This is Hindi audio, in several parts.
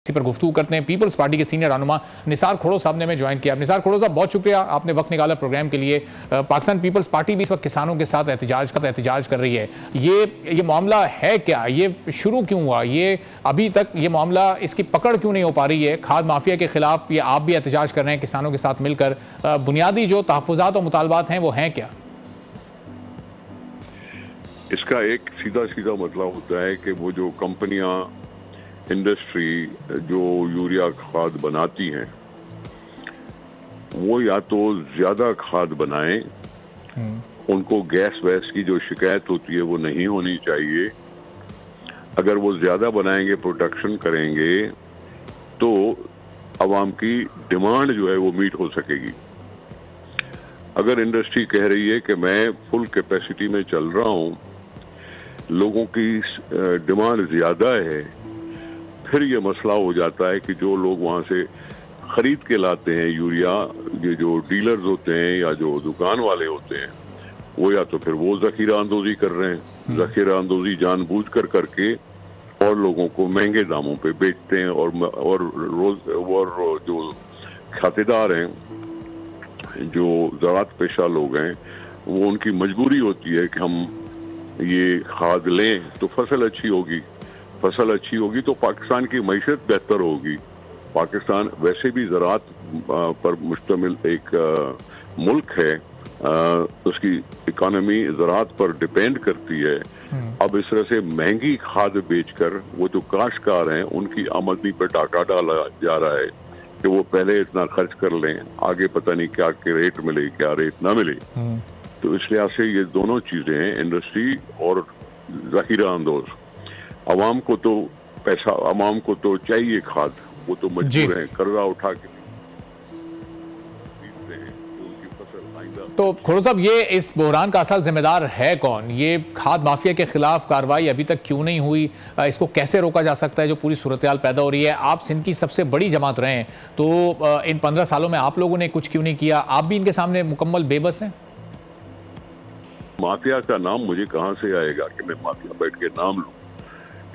इसी पर गुफ्तगू करते हैं। पीपल्स पार्टी के सीनियर रहनुमा निसार खोड़ो साहब ने हमें ज्वाइन किया। निसार खोड़ो साहब, बहुत शुक्रिया, आपने वक्त निकाला प्रोग्राम के लिए। पाकिस्तान पीपल्स पार्टी भी इस वक्त किसानों के साथ एहतजाज कर रही है। ये मामला है क्या, ये शुरू क्यों हुआ, ये अभी तक ये मामला इसकी पकड़ क्यों नहीं हो पा रही है? खाद माफिया के खिलाफ ये आप भी एहतजाज कर रहे हैं किसानों के साथ मिलकर, बुनियादी जो तहफ़्फ़ुज़ात और मुतालबात हैं वो हैं क्या? इसका एक सीधा सीधा मतलब होता है कि वो जो कंपनियां, इंडस्ट्री जो यूरिया खाद बनाती हैं वो या तो ज्यादा खाद बनाएं, उनको गैस वैस की जो शिकायत होती है वो नहीं होनी चाहिए। अगर वो ज्यादा बनाएंगे, प्रोडक्शन करेंगे, तो आवाम की डिमांड जो है वो मीट हो सकेगी। अगर इंडस्ट्री कह रही है कि मैं फुल कैपेसिटी में चल रहा हूं, लोगों की डिमांड ज्यादा है, फिर ये मसला हो जाता है कि जो लोग वहां से खरीद के लाते हैं यूरिया, ये जो डीलर्स होते हैं या जो दुकान वाले होते हैं, वो या तो फिर वो जखीरा अंदोजी कर रहे हैं, जखीरा अंदोजी जानबूझ कर करके और लोगों को महंगे दामों पे बेचते हैं। और जो खातेदार हैं, जो ज़राअत पेशा लोग हैं, वो उनकी मजबूरी होती है कि हम ये खाद लें तो फसल अच्छी होगी, फसल अच्छी होगी तो पाकिस्तान की मईशत बेहतर होगी। पाकिस्तान वैसे भी ज़राअत पर मुश्तमिल एक मुल्क है, उसकी इकानमी ज़राअत पर डिपेंड करती है। अब इस तरह से महंगी खाद बेचकर वो जो काश्तकार हैं उनकी आमदनी पर डाका डाला जा रहा है कि वो पहले इतना खर्च कर लें, आगे पता नहीं क्या के रेट मिले, क्या रेट ना मिले। तो इस लिहाज से ये दोनों चीजें हैं, इंडस्ट्री और जखीरा अंदोज। अवाम को तो पैसा, अवाम को तो चाहिए खाद, वो तो मजबूर है, कर्जा उठा के तो खोड़ो साहब, ये इस बहरान का असल जिम्मेदार है कौन? ये खाद माफिया के खिलाफ कार्रवाई अभी तक क्यों नहीं हुई? इसको कैसे रोका जा सकता है जो पूरी सूरत हाल पैदा हो रही है? आप सिंध की सबसे बड़ी जमात रहे हैं, तो इन 15 सालों में आप लोगों ने कुछ क्यों नहीं किया? आप भी इनके सामने मुकम्मल बेबस हैं। माफिया का नाम मुझे कहां से आएगा कि मैं माफिया बैठ के नाम लूं?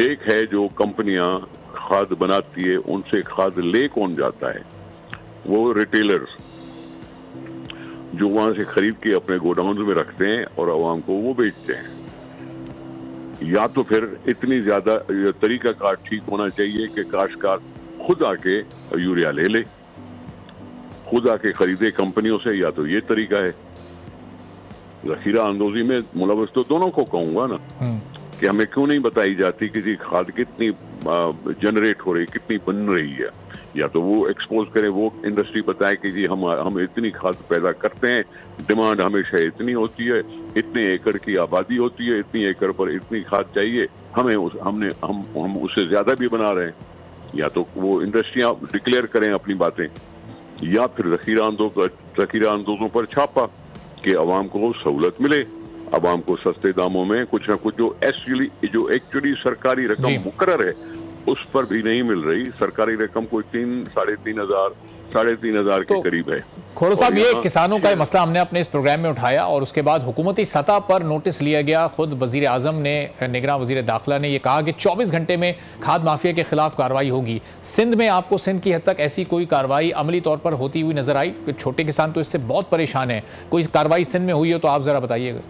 एक है जो कंपनियां खाद बनाती है, उनसे खाद ले कौन जाता है? वो रिटेलर्स जो वहां से खरीद के अपने गोडाउन में रखते हैं और आवाम को वो बेचते हैं। या तो फिर इतनी ज्यादा तरीकाकार ठीक होना चाहिए कि काश्तकार खुद आके यूरिया ले ले, खुद आके खरीदे कंपनियों से, या तो ये तरीका है। जखीरा अंदोजी में मुलव्वस तो दोनों को कहूंगा ना कि हमें क्यों नहीं बताई जाती कि जी खाद कितनी जनरेट हो रही, कितनी बन रही है, या तो वो एक्सपोज करें, वो इंडस्ट्री बताए कि जी हम इतनी खाद पैदा करते हैं, डिमांड हमेशा इतनी होती है, इतने एकड़ की आबादी होती है, इतनी एकड़ पर इतनी खाद चाहिए, हम उससे ज्यादा भी बना रहे हैं। या तो वो इंडस्ट्रियां डिक्लेयर करें अपनी बातें, या फिर जखीरा अंदोजों पर छापा कि आवाम को सहूलत मिले, आवाम को सस्ते दामों में कुछ ना कुछ जो एक्चुअली सरकारी रकम मुकर्रर है उस पर भी नहीं मिल रही। सरकारी रकम कोई 3,500 के करीब है। खोड़ो साहब, ये किसानों का मसला हमने अपने इस प्रोग्राम में उठाया और उसके बाद हुकूमती सतह पर नोटिस लिया गया। खुद वजीर आजम ने, निगरान वजीर दाखिला ने, यह कहा कि 24 घंटे में खाद माफिया के खिलाफ कार्रवाई होगी। सिंध में आपको सिंध की हद तक ऐसी कोई कार्रवाई अमली तौर पर होती हुई नजर आई? छोटे किसान तो इससे बहुत परेशान है, कोई कार्रवाई सिंध में हुई हो तो आप जरा बताइएगा।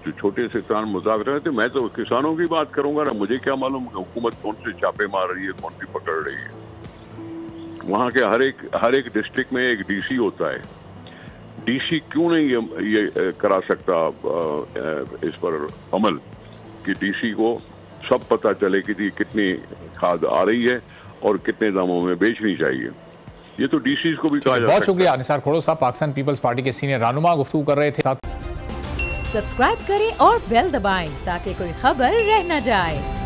जो छोटे से किसान मुजाहिर थे, मैं तो किसानों की बात करूंगा ना, मुझे क्या मालूम हुकूमत कौन से छापे मार रही है, कौन सी पकड़ रही है। वहां के हर एक डिस्ट्रिक्ट में एक डीसी होता है। डीसी क्यों नहीं ये करा सकता इस पर अमल कि डीसी को सब पता चले कि जी कितनी खाद आ रही है और कितने दामों में बेचनी चाहिए? ये तो डीसी को भी कहा जा सकता है। बहुत शुक्रिया निसार खोड़ो साहब, पाकिस्तान पीपल्स पार्टी के सीनियर रहनुमा गुफ्तगू कर रहे थे। सब्सक्राइब करें और बेल दबाएं ताकि कोई खबर रह न जाए।